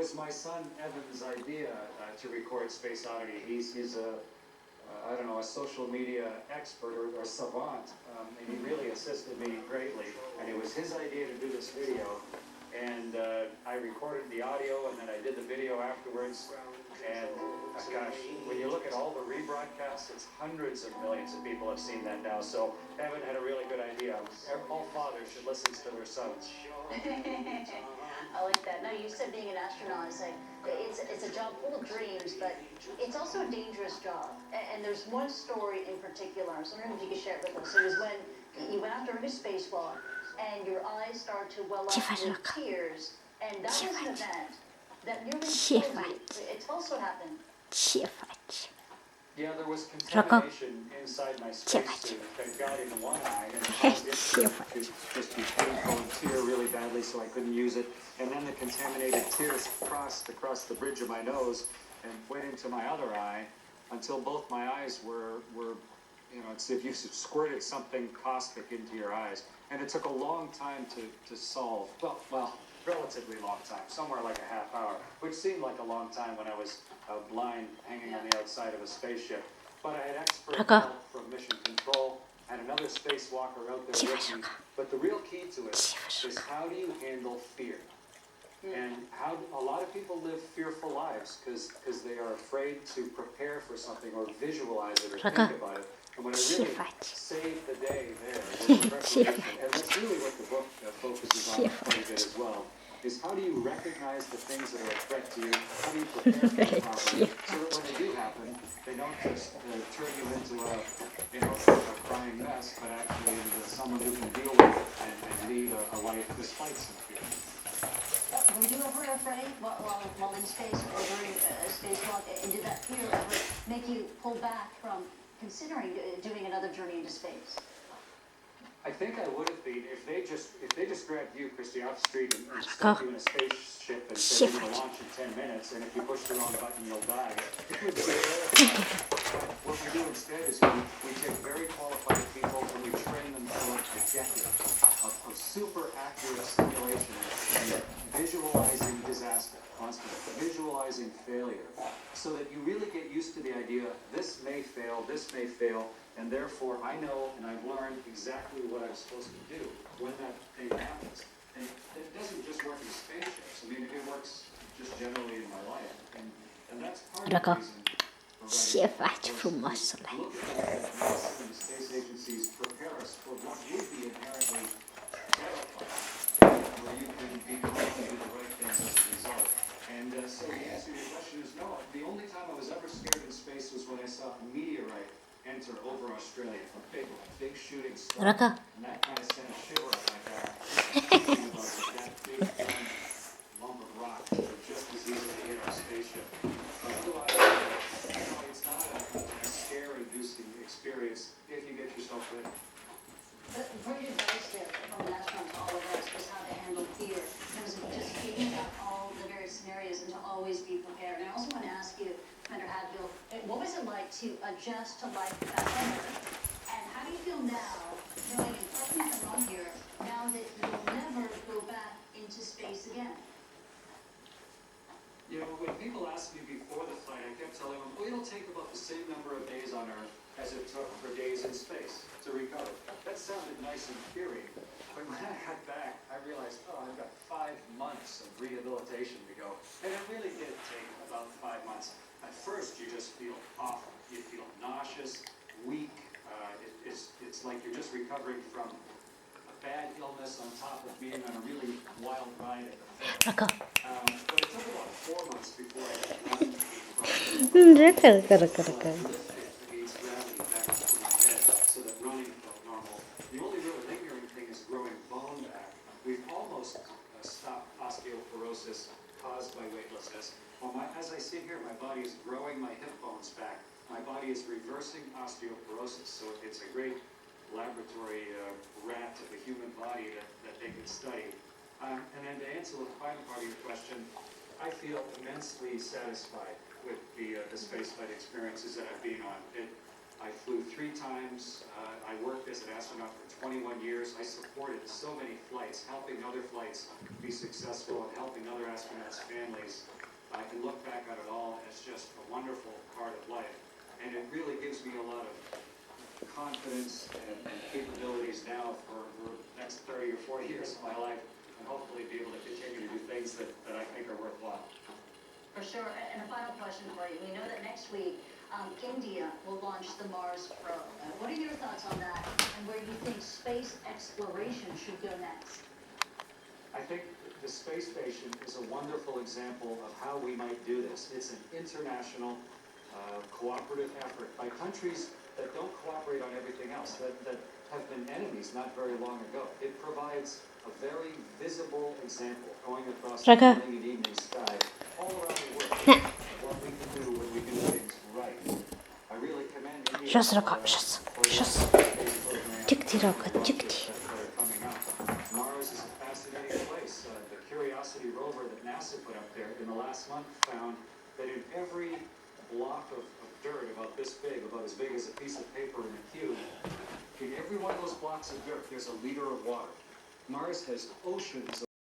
was my son Evan's idea to record Space Oddity. He's a I don't know, a social media expert or savant, and he really assisted me greatly. And it was his idea to do this video, and I recorded the audio, and then I did the video afterwards. And gosh, when you look at all the rebroadcasts, it's hundreds of millions of people have seen that now. So Evan had a really good idea. All fathers should listen to their sons. I like that. Now, you said being an astronaut is like, it's a job full of dreams, but it's also a dangerous job. And there's one story in particular, I was wondering if you could share it with us. It was when you went out during a spacewalk, and your eyes started to well up with tears, and that was an event that nearly killed you. Tell us what happened. Yeah, there was contamination inside my spacesuit that got in one eye, and it caused it to just be painful and tear really badly, so I couldn't use it. And then the contaminated tears crossed across the bridge of my nose and went into my other eye until both my eyes were you know, it's if you squirted something caustic into your eyes. And it took a long time to solve. Well, relatively long time, somewhere like a half hour, which seemed like a long time when I was blind, hanging on the outside of a spaceship. But I had expert help from Mission Control, and another spacewalker out there with me. But the real key to it is how do you handle fear? And how a lot of people live fearful lives because they are afraid to prepare for something or visualize it or think about it. And what I really saved the day there was the preparation, and that's really what the book focuses on quite a bit as well, is how do you recognize the things that are a threat to you, how do you prepare for them properly, so that when they do happen, they don't just turn you into a crying mess, but actually into someone who can deal with it and lead a life despite some fear. Were you ever afraid while in space or during a spacewalk, and did that fear ever make you pull back from considering doing another journey into space? I think I would have been if they just grabbed you, Christy, off the street and stuck you in a spaceship and said you're going to launch in 10 minutes, and if you push the wrong button, you'll die. It would be terrifying. What we do instead is we take very qualified people and we train them for a decade of super accurate simulation and visualizing disaster, constantly visualizing failure, so that you really get used to the idea this may fail, and therefore I know and I've learned exactly what I'm supposed to do when that thing happens. And it doesn't just work in spaceships. I mean, it works just generally in my life, and that's part of the reason. Look at the space agencies prepare us for what would be inherently terrifying, where you can be confident to do the right things as a result. And so the answer to your question is no. The only time I was ever scared in space was when I saw a meteorite enter over Australia, a big shooting star, and that kind of sent a shiver up my back. Thinking about that big lump of rock that would just as easily hit our spaceship. But otherwise, it's not a scare-inducing experience if you get yourself ready. But great advice there from an astronaut to all of us is how to handle fear. In terms of just thinking about all the various scenarios and to always be prepared. And I also want to ask you, Commander Hadfield, what was it like to adjust to life back then? And how do you feel now, knowing, and correct me if I'm wrong here, now that you'll never go back into space again? You know, when people asked me before the flight, I kept telling them, well, it'll take about the same number of days on Earth as it took for days in space to recover. That sounded nice in theory, but when I got back, I realized, I've got 5 months of rehabilitation to go. And it really did take about 5 months. At first, you just feel awful. You feel nauseous, weak. It's like you're just recovering from a bad illness on top of being on a really wild ride at the fair. But it took about 4 months before I could run so that running felt normal. The only real lingering thing is growing bone back. We've almost stopped osteoporosis caused by weightlessness. Well, as I sit here, my body is growing my hip bones back. My body is reversing osteoporosis, so it's a great laboratory rat of the human body that they can study. And then to answer the final part of your question, I feel immensely satisfied with the spaceflight experiences that I've been on. I flew 3 times. I worked as an astronaut for 21 years. I supported so many flights, helping other flights be successful and helping other astronauts' families. I can look back at it all as just a wonderful part of life. And it really gives me a lot of confidence and capabilities now for the next 30 or 40 years of my life, and hopefully be able to continue to do things that I think are worthwhile. For sure. And a final question for you. We know that next week, India will launch the Mars probe. What are your thoughts on that, and where do you think space exploration should go next? I think the space station is a wonderful example of how we might do this. It's an international cooperative effort by countries that don't cooperate on everything else, that have been enemies not very long ago. It provides a very visible example going across the Raka. morning and evening sky all around the world of what we can do when we do things right. I really commend India Сейчас, Рака, for сейчас, the сейчас. space program Тикти, Рака, and the тикти. rockets that are coming up. Mars is a fascinating place. The Curiosity rover that NASA put up there in the last month found that in every block of dirt about this big, about as big as a piece of paper in a cube, in every one of those blocks of dirt, there's a liter of water. Mars has oceans of